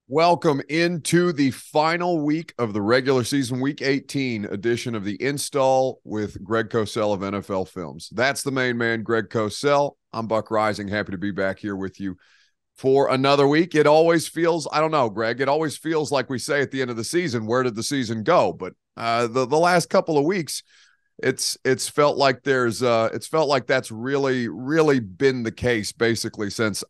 Welcome into the final week of the regular season, week 18 edition of the Install with Greg Cosell of NFL Films. That's the main man, Greg Cosell. I'm Buck Reising. Happy to be back here with you for another week. It always feels, I don't know, Greg, it always feels like we say at the end of the season, where did the season go? But the last couple of weeks, it's felt like that's really been the case basically since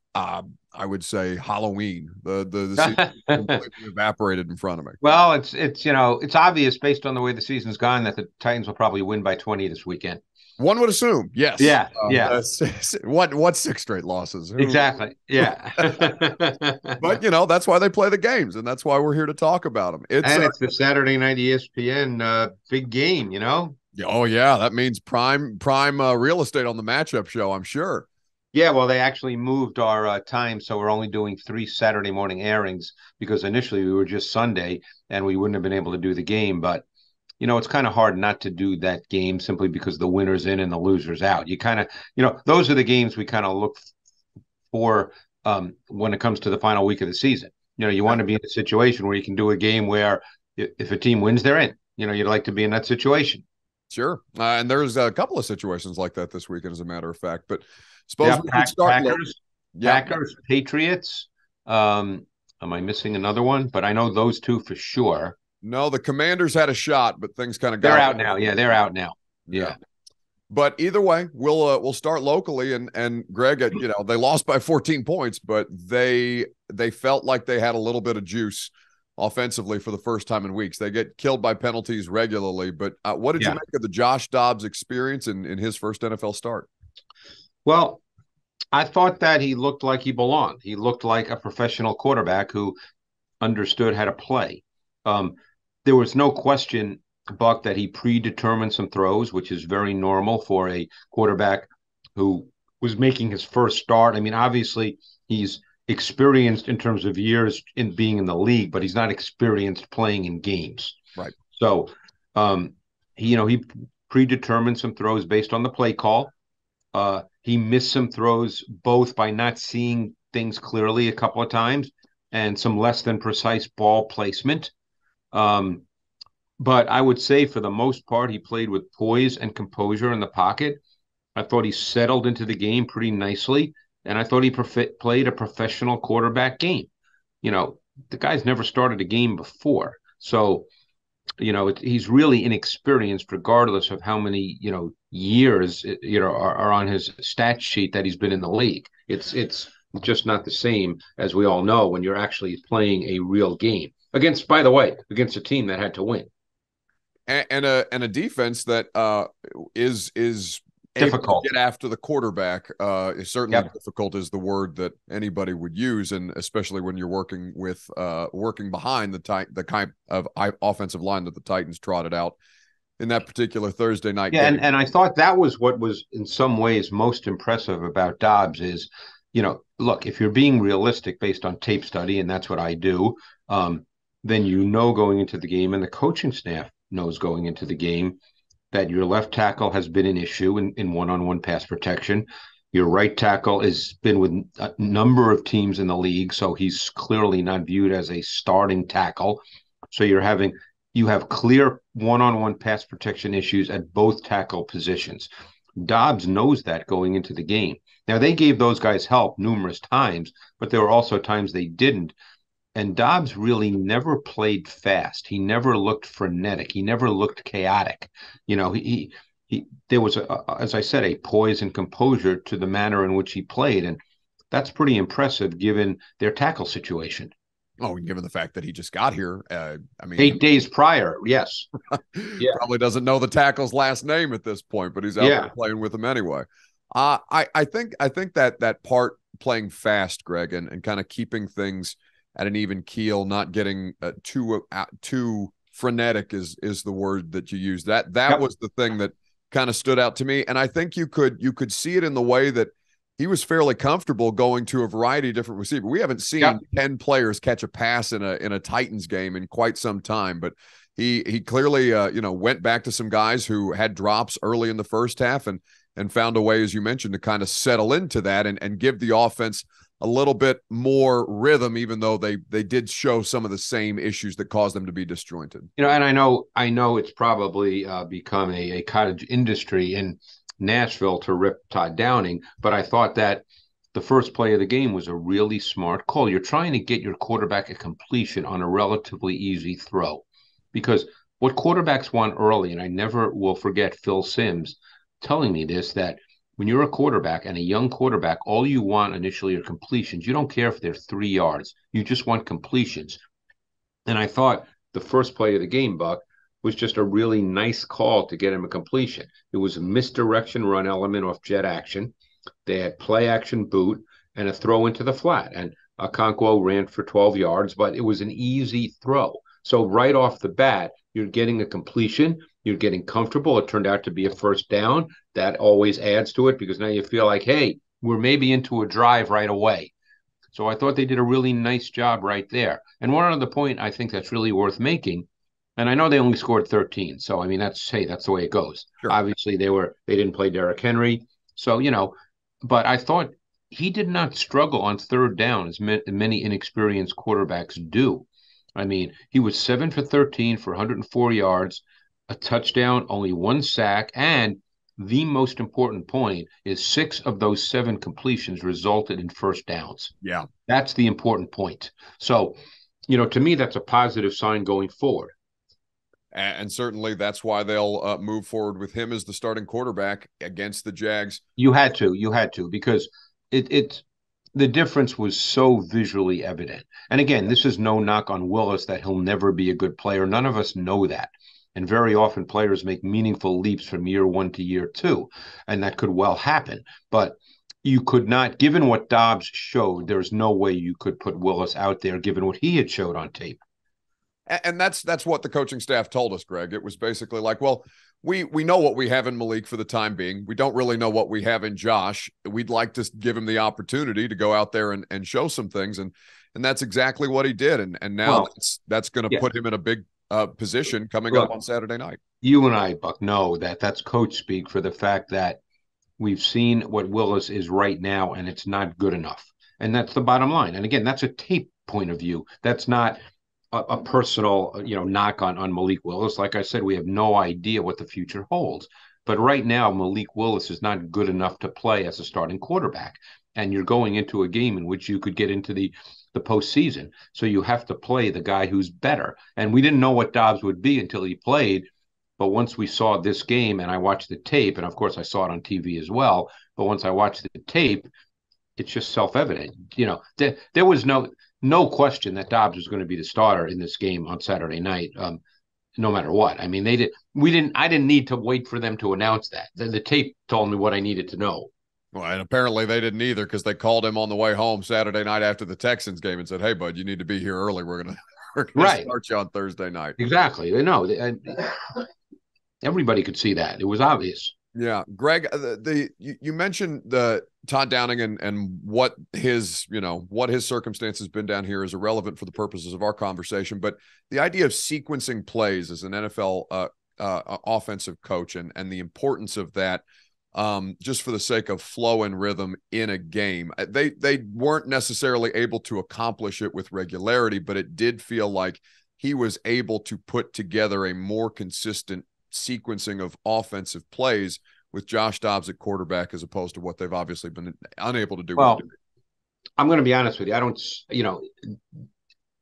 I would say Halloween. The season completely evaporated in front of me. Well, it's obvious based on the way the season's gone that the Titans will probably win by 20 this weekend. One would assume, yes. Yeah. What six straight losses? Exactly. Yeah. But that's why they play the games, and that's why we're here to talk about them. It's the Saturday night ESPN big game, Oh yeah, that means prime real estate on the matchup show, I'm sure. Yeah, well, they actually moved our time, so we're only doing 3 Saturday morning airings because initially we were just Sunday and we wouldn't have been able to do the game. But, it's kind of hard not to do that game simply because the winner's in and the loser's out. You kind of, those are the games we kind of look for when it comes to the final week of the season. You want to be in a situation where you can do a game where if a team wins, they're in. You'd like to be in that situation. Sure. And there's a couple of situations like that this weekend, as a matter of fact. But suppose we could start Packers, Patriots. Am I missing another one? But I know those two for sure. No, the Commanders had a shot, but things kind of got. They're out now. Yeah, they're out now. Yeah. But either way, we'll start locally, and Greg, they lost by 14 points, but they felt like they had a little bit of juice offensively for the first time in weeks. They get killed by penalties regularly, but what did you make of the Josh Dobbs experience in his first NFL start? Well, I thought that he looked like he belonged. He looked like a professional quarterback who understood how to play. There was no question, Buck, that he predetermined some throws, which is very normal for a quarterback who was making his first start. I mean, obviously, he's experienced in terms of years in being in the league, but he's not experienced playing in games. Right. So, he predetermined some throws based on the play call. He missed some throws both by not seeing things clearly a couple of times and some less than precise ball placement. But I would say for the most part, he played with poise and composure in the pocket. I thought he settled into the game pretty nicely. And I thought he played a professional quarterback game. The guy's never started a game before. So, he's really inexperienced regardless of how many, years, are on his stat sheet that he's been in the league. It's just not the same, as we all know, when you're actually playing a real game against a team that had to win. And a defense that is difficult to get after the quarterback. Is certainly difficult is the word that anybody would use, and especially when you're working behind the kind of offensive line that the Titans trotted out in that particular Thursday night game. And I thought that was what was in some ways most impressive about Dobbs is, look, if you're being realistic based on tape study, and that's what I do, then going into the game, and the coaching staff knows going into the game, that your left tackle has been an issue in one-on-one pass protection. Your right tackle has been with a number of teams in the league, so he's clearly not viewed as a starting tackle. So you have clear one-on-one pass protection issues at both tackle positions. Dobbs knows that going into the game. Now, they gave those guys help numerous times, but there were also times they didn't. And Dobbs really never played fast. He never looked frenetic. He never looked chaotic. There was, as I said, a poise and composure to the manner in which he played. And that's pretty impressive given their tackle situation. Oh, and given the fact that he just got here, 8 days prior, yes. Probably doesn't know the tackle's last name at this point, but he's out there playing with him anyway. I think that part playing fast, Greg, and kind of keeping things at an even keel, not getting too frenetic is the word that you use. That was the thing that kind of stood out to me, and I think you could see it in the way that he was fairly comfortable going to a variety of different receivers. We haven't seen 10 players catch a pass in a Titans game in quite some time, but he clearly went back to some guys who had drops early in the first half and found a way, as you mentioned, to kind of settle into that and give the offense a little bit more rhythm, even though they did show some of the same issues that caused them to be disjointed. And I know it's probably become a cottage industry in Nashville to rip Todd Downing, but I thought that the first play of the game was a really smart call. You're trying to get your quarterback a completion on a relatively easy throw, because what quarterbacks want early, and I never will forget Phil Simms telling me this, that when you're a quarterback and a young quarterback, all you want initially are completions. You don't care if they're 3 yards. You just want completions. And I thought the first play of the game, Buck, was just a really nice call to get him a completion. It was a misdirection run element off jet action. They had play action boot and a throw into the flat. And Okonkwo ran for 12 yards, but it was an easy throw. So right off the bat, you're getting a completion. You're getting comfortable. It turned out to be a first down. That always adds to it, because now you feel like, hey, we're maybe into a drive right away. So I thought they did a really nice job right there. And one other point I think that's really worth making, and I know they only scored 13. So, I mean, that's the way it goes. Sure. Obviously, they didn't play Derrick Henry. So, but I thought he did not struggle on third down as many inexperienced quarterbacks do. I mean, he was 7 for 13 for 104 yards, a touchdown, only 1 sack, and the most important point is 6 of those 7 completions resulted in first downs. Yeah. That's the important point. So, to me, that's a positive sign going forward. And certainly that's why they'll move forward with him as the starting quarterback against the Jags. You had to, because the difference was so visually evident. And again, this is no knock on Willis that he'll never be a good player. None of us know that. And very often players make meaningful leaps from year 1 to year 2, and that could well happen. But you could not, given what Dobbs showed, there's no way you could put Willis out there given what he had showed on tape. And that's what the coaching staff told us, Greg. It was basically like, well, we know what we have in Malik for the time being. We don't really know what we have in Josh. We'd like to give him the opportunity to go out there and show some things. And that's exactly what he did. And now that's going to put him in a big position coming up on Saturday night. You and I, Buck, know that that's coach speak for the fact that we've seen what Willis is right now, and it's not good enough. And that's the bottom line. And again, that's a tape point of view. That's not a personal, knock on Malik Willis. Like I said, we have no idea what the future holds. But right now, Malik Willis is not good enough to play as a starting quarterback. And you're going into a game in which you could get into the postseason. So you have to play the guy who's better. And we didn't know what Dobbs would be until he played. But once we saw this game and I watched the tape, and of course I saw it on TV as well, but once I watched the tape, it's just self-evident. There was no question that Dobbs was going to be the starter in this game on Saturday night, no matter what. I mean, I didn't need to wait for them to announce that. The tape told me what I needed to know. Well, and apparently they didn't either, because they called him on the way home Saturday night after the Texans game and said, "Hey, bud, you need to be here early. We're gonna start you on Thursday night." Exactly. They know. Everybody could see that. It was obvious. Yeah, Greg, you mentioned the Todd Downing and what his circumstances has been down here is irrelevant for the purposes of our conversation, but the idea of sequencing plays as an NFL offensive coach and the importance of that, just for the sake of flow and rhythm in a game. They weren't necessarily able to accomplish it with regularity, but it did feel like he was able to put together a more consistent sequencing of offensive plays with Josh Dobbs at quarterback, as opposed to what they've obviously been unable to do. Well, I'm going to be honest with you. I don't,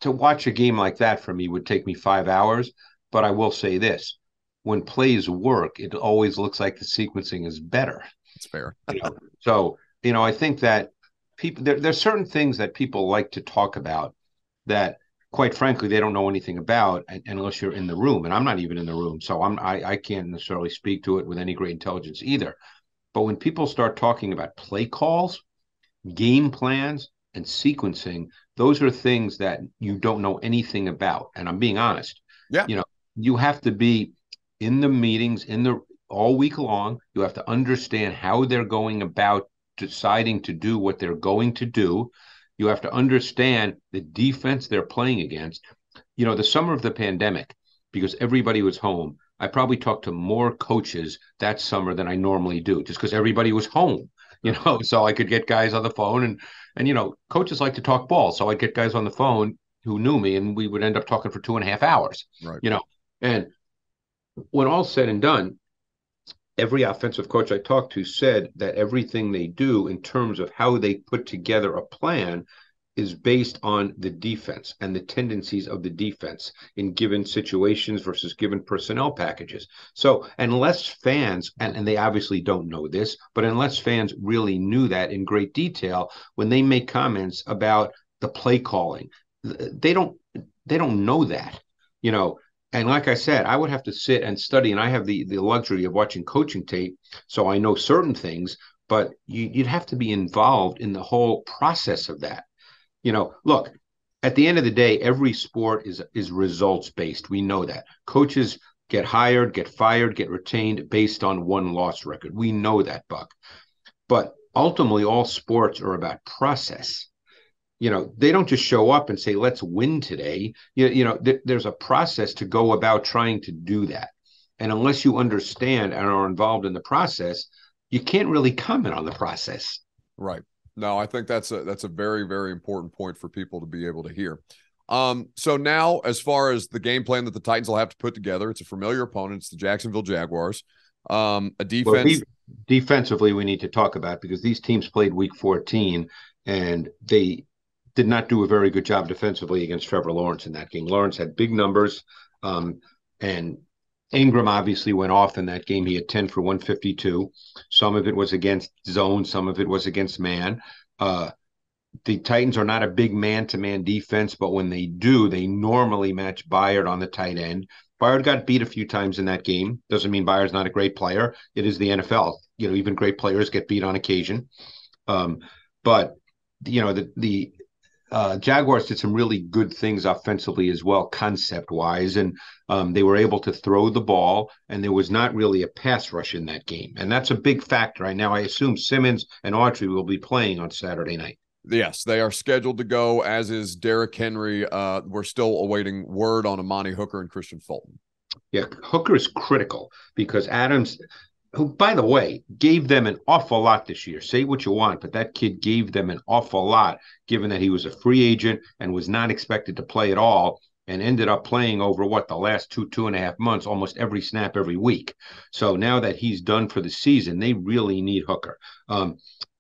to watch a game like that for me would take me 5 hours, but I will say this: when plays work, it always looks like the sequencing is better. It's fair. So, I think that there's certain things that people like to talk about that, quite frankly, they don't know anything about unless you're in the room. And I'm not even in the room, so I can't necessarily speak to it with any great intelligence either. But when people start talking about play calls, game plans, and sequencing, those are things that you don't know anything about. And I'm being honest. Yeah. You have to be in the meetings all week long. You have to understand how they're going about deciding to do what they're going to do. You have to understand the defense they're playing against. The summer of the pandemic, because everybody was home, I probably talked to more coaches that summer than I normally do, just because everybody was home. so I could get guys on the phone and coaches like to talk ball. So I'd get guys on the phone who knew me and we would end up talking for 2.5 hours, Right. And when all's said and done, every offensive coach I talked to said that everything they do in terms of how they put together a plan is based on the defense and the tendencies of the defense in given situations versus given personnel packages. So unless fans, and they obviously don't know this, but unless fans really knew that in great detail, when they make comments about the play calling, they don't know that, And like I said, I would have to sit and study, and I have the luxury of watching coaching tape, so I know certain things, but you'd have to be involved in the whole process of that. Look, at the end of the day, every sport is results based. We know that. Coaches get hired, get fired, get retained based on one loss record. We know that, Buck. But ultimately, all sports are about process. They don't just show up and say, let's win today. There's a process to go about trying to do that. And unless you understand and are involved in the process, you can't really comment on the process. Right. No, I think that's a very, very important point for people to be able to hear. So now, as far as the game plan that the Titans will have to put together, it's a familiar opponent. It's the Jacksonville Jaguars. A defense. Well, defensively, we need to talk about, because these teams played Week 14, and they did not do a very good job defensively against Trevor Lawrence in that game. Lawrence had big numbers, and Ingram obviously went off in that game. He had 10 for 152. Some of it was against zone. Some of it was against man. The Titans are not a big man-to-man defense, but when they do, they normally match Byard on the tight end. Byard got beat a few times in that game. Doesn't mean Byard's not a great player. It is the NFL. Even great players get beat on occasion. But the Jaguars did some really good things offensively as well, concept-wise, and they were able to throw the ball, and there was not really a pass rush in that game. And that's a big factor. Right now, I assume Simmons and Autry will be playing on Saturday night. Yes, they are scheduled to go, as is Derrick Henry. We're still awaiting word on Amani Hooker and Christian Fulton. Yeah, Hooker is critical because Adams, who, by the way, gave them an awful lot this year. Say what you want, but that kid gave them an awful lot, given that he was a free agent and was not expected to play at all, and ended up playing over the last 2.5 months, almost every snap every week. So now that he's done for the season, they really need Hooker.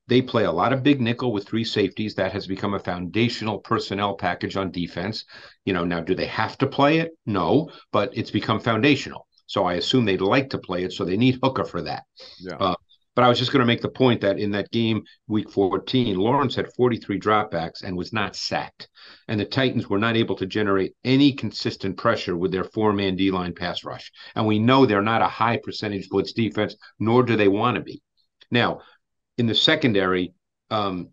They play a lot of big nickel with 3 safeties. That has become a foundational personnel package on defense. Now, do they have to play it? No, but it's become foundational. So I assume they'd like to play it, so they need Hooker for that. Yeah. But I was just going to make the point that in that game, Week 14, Lawrence had 43 dropbacks and was not sacked. And the Titans were not able to generate any consistent pressure with their 4-man D-line pass rush. And we know they're not a high percentage blitz defense, nor do they want to be. Now, in the secondary, how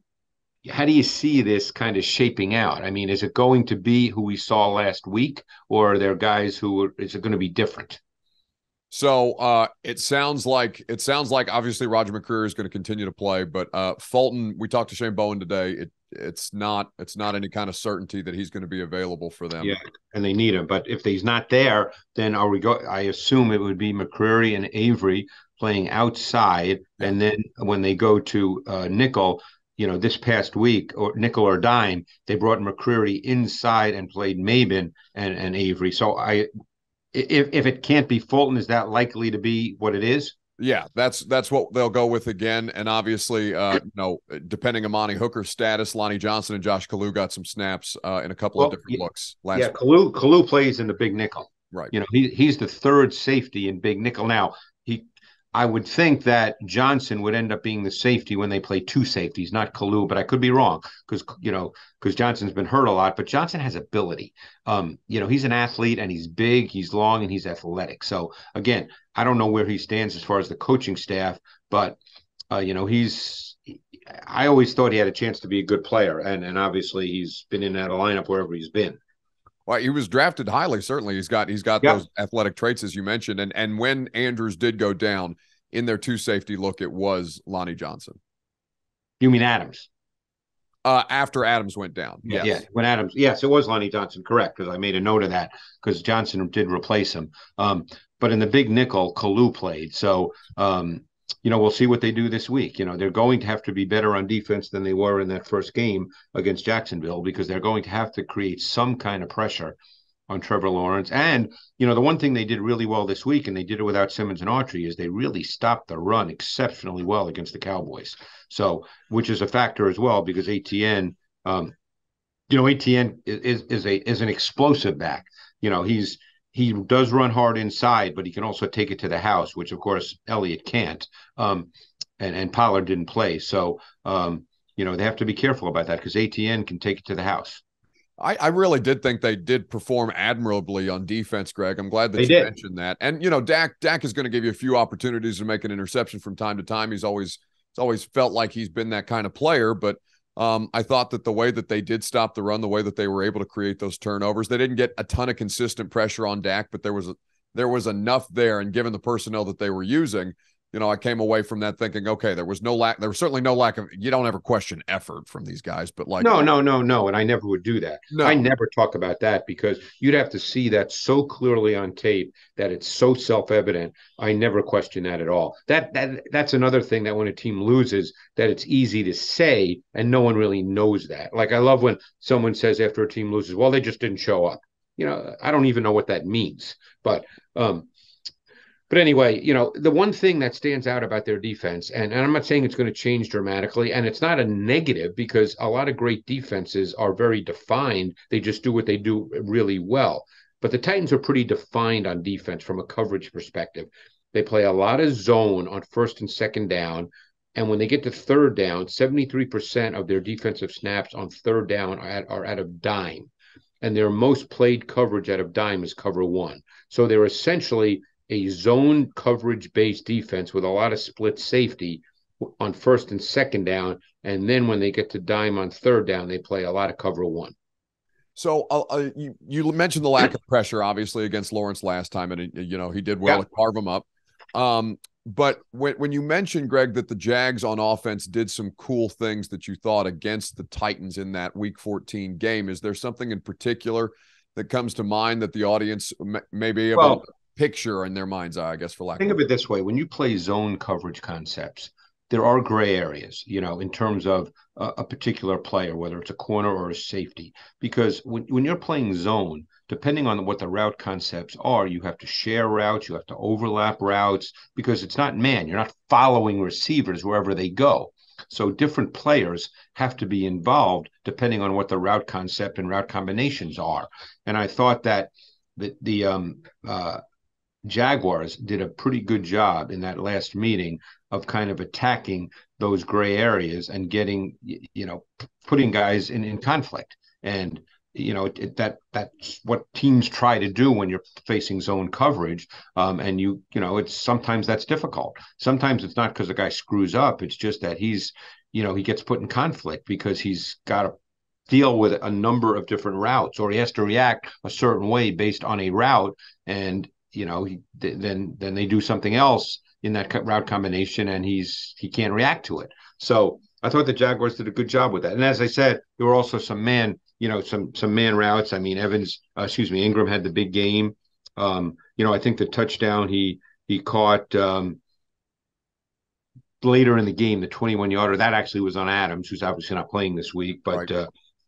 do you see this kind of shaping out? I mean, is it going to be who we saw last week, or are there guys is it going to be different? So it sounds like obviously Roger McCreary is going to continue to play, but Fulton, we talked to Shane Bowen today. It's not any kind of certainty that he's going to be available for them. Yeah, and they need him. But if he's not there, then I assume it would be McCreary and Avery playing outside, and then when they go to nickel, this past week, or nickel or dime, they brought McCreary inside and played Maben and Avery. So if it can't be Fulton, is that likely to be what it is? Yeah, that's what they'll go with again. And obviously, depending on Amani Hooker's status, Lonnie Johnson and Josh Kalu got some snaps in a couple of different looks last week. Kalu plays in the big nickel. Right. He's the third safety in big nickel. Now, I would think that Johnson would end up being the safety when they play 2 safeties, not Kalu, but I could be wrong because Johnson's been hurt a lot, but Johnson has ability. He's an athlete, and he's big, he's long, and he's athletic. So again, I don't know where he stands as far as the coaching staff, but I always thought he had a chance to be a good player, and obviously he's been in that lineup wherever he's been. Well, he was drafted highly. Certainly, he's got those athletic traits, as you mentioned. And when Andrews did go down in their 2 safety look, it was Lonnie Johnson. You mean Adams? After Adams went down. Yes. Yeah. When Adams, yes, it was Lonnie Johnson. Correct, because I made a note of that because Johnson did replace him. But in the big nickel, Kalu played. So we'll see what they do this week. They're going to have to be better on defense than they were in that first game against Jacksonville, because they're going to have to create some kind of pressure on Trevor Lawrence. And, the one thing they did really well this week, and they did it without Simmons and Autry, is they really stopped the run exceptionally well against the Cowboys. So, which is a factor as well, because ATN, ATN is an explosive back. He does run hard inside, but he can also take it to the house, which of course Elliott can't. And Pollard didn't play. So, they have to be careful about that, because ATN can take it to the house. I really did think they did perform admirably on defense, Greg. I'm glad that you mentioned that. And, Dak is going to give you a few opportunities to make an interception from time to time. It's always felt like he's been that kind of player, but I thought that the way that they did stop the run, the way that they were able to create those turnovers, they didn't get a ton of consistent pressure on Dak, but there was enough there. And given the personnel that they were using, I came away from that thinking, okay, there was certainly no lack of, you don't ever question effort from these guys, but like, no. And I never would do that. No. I never talk about that, because you'd have to see that so clearly on tape that it's so self-evident. I never question that at all. That's another thing, that when a team loses, that it's easy to say and no one really knows that. Like, I love when someone says after a team loses, well, they just didn't show up. I don't even know what that means, But anyway, the one thing that stands out about their defense, and I'm not saying it's going to change dramatically, and it's not a negative, because a lot of great defenses are very defined. They just do what they do really well. But the Titans are pretty defined on defense from a coverage perspective. They play a lot of zone on first and second down. And when they get to third down, 73% of their defensive snaps on third down are out of dime. And their most played coverage out of dime is cover one. So they're essentially a zone coverage-based defense with a lot of split safety on first and second down. And then when they get to dime on third down, they play a lot of cover one. So you mentioned the lack of pressure, obviously, against Lawrence last time, and he did well to carve him up. But when you mentioned, Greg, that the Jags on offense did some cool things that you thought against the Titans in that Week 14 game, is there something in particular that comes to mind that the audience may be able to picture in their mind's eye, I guess, for lack of it this way? When you play zone coverage concepts, there are gray areas, in terms of a particular player, whether it's a corner or a safety, because when you're playing zone, depending on what the route concepts are, you have to share routes, you have to overlap routes, because it's not man. You're not following receivers wherever they go. So different players have to be involved depending on what the route concept and route combinations are. And I thought that the Jaguars did a pretty good job in that last meeting of kind of attacking those gray areas and getting, putting guys in conflict. And, that's what teams try to do when you're facing zone coverage. And it's sometimes that's difficult. Sometimes it's not because the guy screws up. It's just that he gets put in conflict because he's got to deal with a number of different routes, or he has to react a certain way based on a route. And, then they do something else in that route combination, and he can't react to it. So I thought the Jaguars did a good job with that. And as I said, there were also some man routes. I mean, Ingram had the big game. I think the touchdown he caught later in the game, the 21-yarder, that actually was on Adams, who's obviously not playing this week. But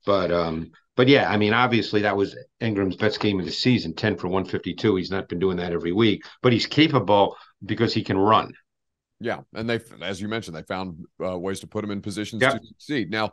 right. But yeah, I mean, obviously that was Ingram's best game of the season, 10 for 152. He's not been doing that every week, but he's capable because he can run. Yeah, and as you mentioned, they found ways to put him in positions to succeed. Now,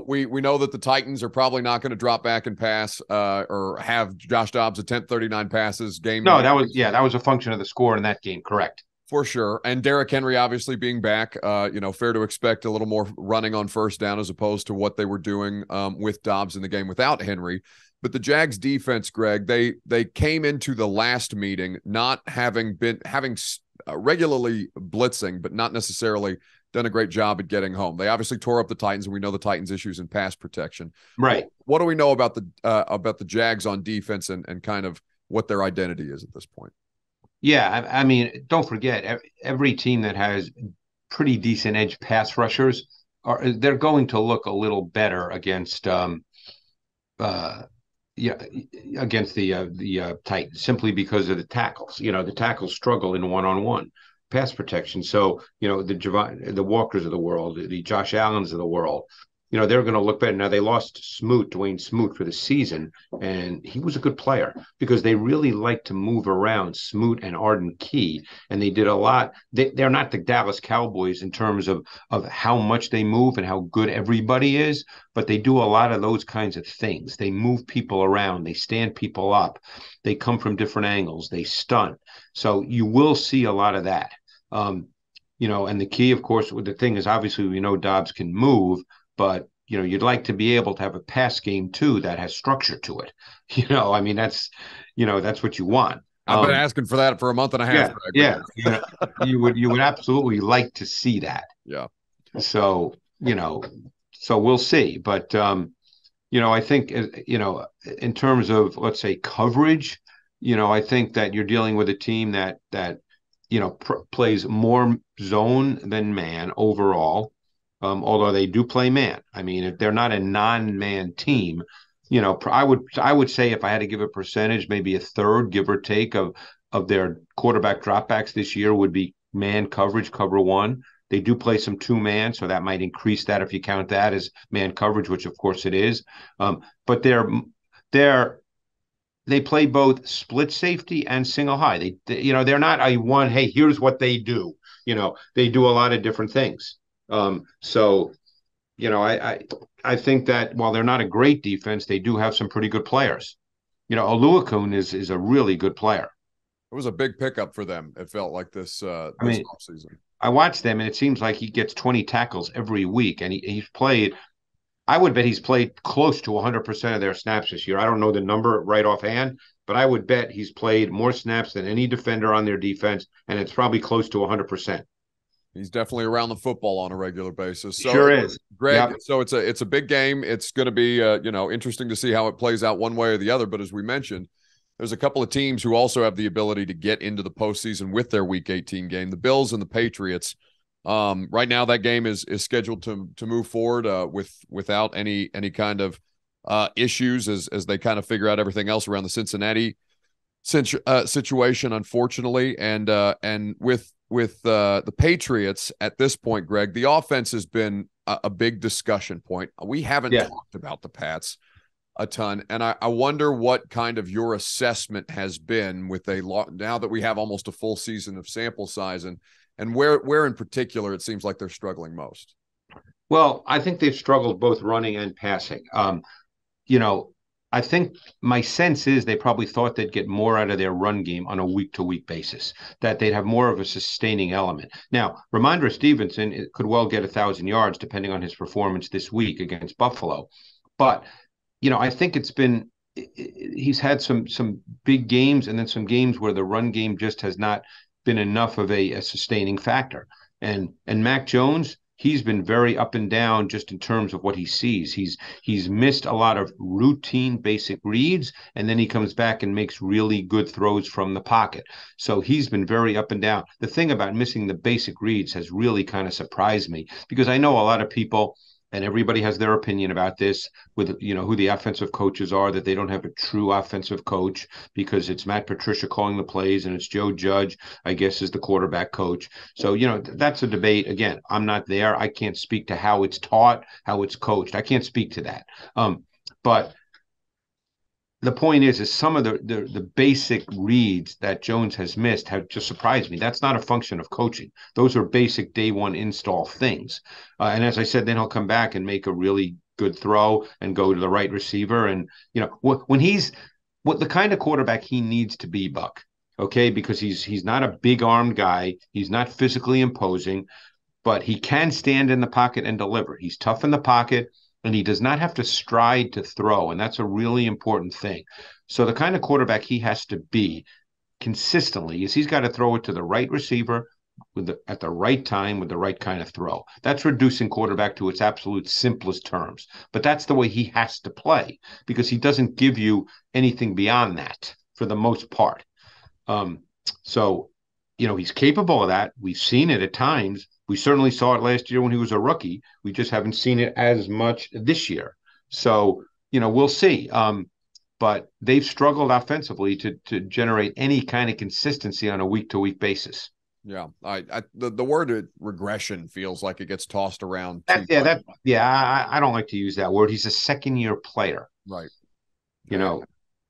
we know that the Titans are probably not going to drop back and pass or have Josh Dobbs attempt 39 passes game. No, that was a function of the score in that game, correct? For sure. And Derrick Henry obviously being back, fair to expect a little more running on first down as opposed to what they were doing with Dobbs in the game without Henry. But the Jags defense, Greg, they came into the last meeting not having regularly blitzing, but not necessarily done a great job at getting home. They obviously tore up the Titans, and we know the Titans' issues in pass protection. Right. What do we know about the Jags on defense and kind of what their identity is at this point? Yeah, I mean, don't forget, every team that has pretty decent edge pass rushers they're going to look a little better against against the Titans, simply because of the tackles. The tackles struggle in one-on-one pass protection. So, the Walkers of the world, the Josh Allens of the world, they're going to look better. Now, they lost Dwayne Smoot, for the season, and he was a good player because they really like to move around Smoot and Arden Key, and they did a lot. They're not the Dallas Cowboys in terms of how much they move and how good everybody is, but they do a lot of those kinds of things. They move people around. They stand people up. They come from different angles. They stunt. So you will see a lot of that. And the key, of course, the thing is, obviously, we know Dobbs can move, but you'd like to be able to have a pass game too that has structure to it. I mean, that's what you want. I've been asking for that for a month and a half. Yeah. You would absolutely like to see that. Yeah. So we'll see. But I think in terms of, let's say, coverage, I think that you're dealing with a team that plays more zone than man overall. Although they do play man. I mean, if they're not a non-man team, I would say, if I had to give a percentage, maybe a third, give or take, of their quarterback dropbacks this year would be man coverage, cover one. They do play some two-man, so that might increase that if you count that as man coverage, which of course it is. But they play both split safety and single high. They're not a one, hey, here's what they do. They do a lot of different things. So I think that while they're not a great defense, they do have some pretty good players. Oluokun is a really good player. It was a big pickup for them. It felt like this offseason. I watched them, and it seems like he gets 20 tackles every week, and he's played. I would bet he's played close to 100% of their snaps this year. I don't know the number right offhand, but I would bet he's played more snaps than any defender on their defense, and it's probably close to 100%. He's definitely around the football on a regular basis. So, sure is, Greg. Yep. So it's a big game. It's going to be interesting to see how it plays out one way or the other. But as we mentioned, there's a couple of teams who also have the ability to get into the postseason with their Week 18 game. The Bills and the Patriots. Right now, that game is scheduled to move forward without any kind of issues as they kind of figure out everything else around the Cincinnati situation, unfortunately, and with the Patriots at this point, Greg, the offense has been a big discussion point. We haven't talked about the Pats a ton, and I wonder what kind of your assessment has been with now that we have almost a full season of sample size, and where in particular it seems like they're struggling most. Well, I think they've struggled both running and passing. I think my sense is they probably thought they'd get more out of their run game on a week-to-week basis, that they'd have more of a sustaining element. Now, Ramondre Stevenson could well get 1,000 yards depending on his performance this week against Buffalo. But, I think he's had some big games and then some games where the run game just has not been enough of a sustaining factor. And Mac Jones, he's been very up and down just in terms of what he sees. He's missed a lot of routine basic reads, and then he comes back and makes really good throws from the pocket. So he's been very up and down. The thing about missing the basic reads has really kind of surprised me, because I know a lot of people, and everybody has their opinion about this, with who the offensive coaches are, that they don't have a true offensive coach because it's Matt Patricia calling the plays and it's Joe Judge, I guess, is the quarterback coach. So, that's a debate. Again, I'm not there. I can't speak to how it's taught, how it's coached. I can't speak to that. But the point is some of the basic reads that Jones has missed have just surprised me. That's not a function of coaching. Those are basic day one install things. And as I said, then he'll come back and make a really good throw and go to the right receiver. And, when what the kind of quarterback he needs to be, Buck, okay, because he's not a big armed guy. He's not physically imposing, but he can stand in the pocket and deliver. He's tough in the pocket, and he does not have to stride to throw, and that's a really important thing. So the kind of quarterback he has to be consistently is he's got to throw it to the right receiver at the right time with the right kind of throw. That's reducing quarterback to its absolute simplest terms. But that's the way he has to play, because he doesn't give you anything beyond that for the most part. So he's capable of that. We've seen it at times. We certainly saw it last year when he was a rookie. We just haven't seen it as much this year. So, we'll see. But they've struggled offensively to generate any kind of consistency on a week-to-week basis. Yeah, the word regression feels like it gets tossed around too Yeah, much. I don't like to use that word. He's a second-year player. Right. You know,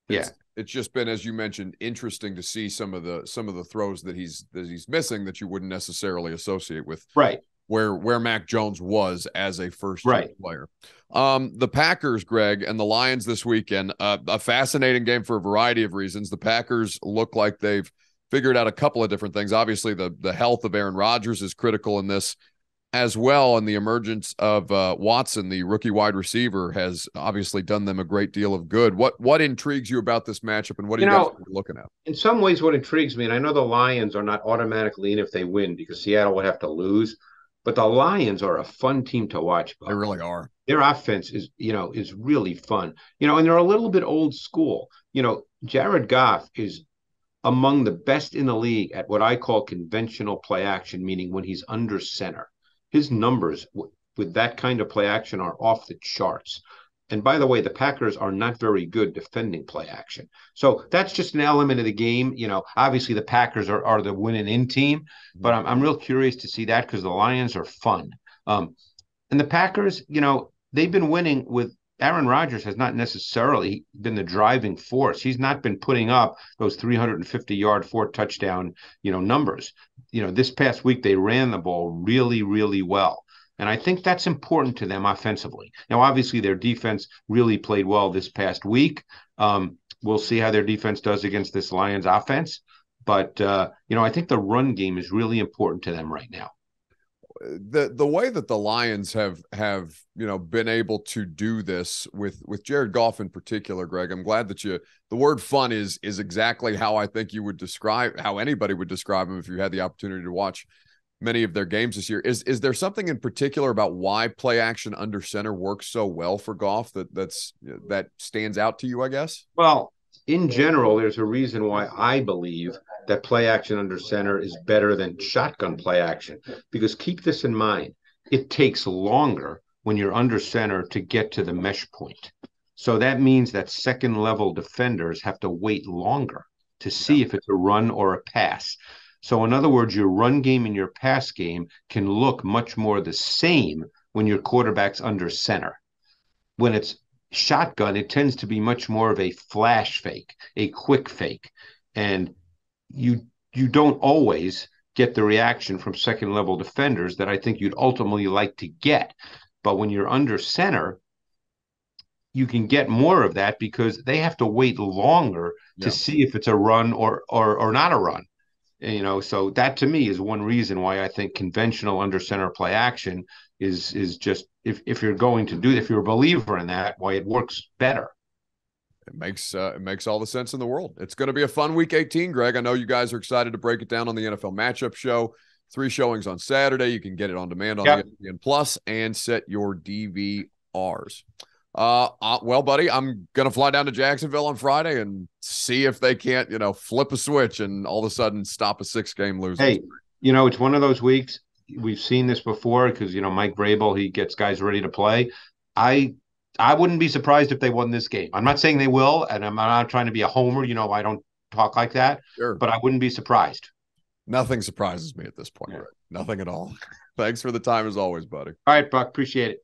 yeah. It's just been, as you mentioned, interesting to see some of the throws that he's missing that you wouldn't necessarily associate with Right. where Mac Jones was as a first year player. The Packers, Greg, and the Lions this weekend, a fascinating game for a variety of reasons. The Packers look like they've figured out a couple of different things. Obviously, the health of Aaron Rodgers is critical in this as well, and the emergence of Watson, the rookie wide receiver, has obviously done them a great deal of good. What intrigues you about this matchup, and what are you guys looking at? In some ways, what intrigues me, and I know the Lions are not automatically in if they win because Seattle would have to lose, but the Lions are a fun team to watch, Buck. They really are. Their offense is really fun. And they're a little bit old school. Jared Goff is among the best in the league at what I call conventional play action, meaning when he's under center. His numbers with that kind of play action are off the charts. And by the way, the Packers are not very good defending play action. So that's just an element of the game. Obviously the Packers are the winning in team, but I'm real curious to see that because the Lions are fun. And the Packers, they've been winning with Aaron Rodgers has not necessarily been the driving force. He's not been putting up those 350-yard, 4-touchdown, numbers. This past week they ran the ball really, really well. And I think that's important to them offensively. Now, obviously, their defense really played well this past week. We'll see how their defense does against this Lions offense. But, I think the run game is really important to them right now. The way that the Lions have been able to do this with Jared Goff in particular, Greg, I'm glad that the word fun is exactly how I think you would describe how anybody would describe him if you had the opportunity to watch many of their games this year. Is there something in particular about why play action under center works so well for Goff that stands out to you, I guess? Well, in general, there's a reason why I believe that play action under center is better than shotgun play action. Because keep this in mind, it takes longer when you're under center to get to the mesh point. So that means that second level defenders have to wait longer to see if it's a run or a pass. So in other words, your run game and your pass game can look much more the same when your quarterback's under center. When it's shotgun, it tends to be much more of a flash fake, a quick fake. And you don't always get the reaction from second level defenders that I think you'd ultimately like to get. But when you're under center, you can get more of that because they have to wait longer to see if it's a run or not a run. So that to me is one reason why I think conventional under center play action is just if you're going to do if you're a believer in that, why it works better. It makes all the sense in the world. It's going to be a fun week 18, Greg. I know you guys are excited to break it down on the NFL Matchup Show. 3 showings on Saturday. You can get it on demand on ESPN Plus and set your DVRs. Well, buddy, I'm going to fly down to Jacksonville on Friday and see if they can't, flip a switch and all of a sudden stop a 6-game losing. Hey, it's one of those weeks. We've seen this before because, Mike Vrabel, he gets guys ready to play. I wouldn't be surprised if they won this game. I'm not saying they will, and I'm not trying to be a homer. I don't talk like that, but I wouldn't be surprised. Nothing surprises me at this point, right? Nothing at all. Thanks for the time as always, buddy. All right, Buck. Appreciate it.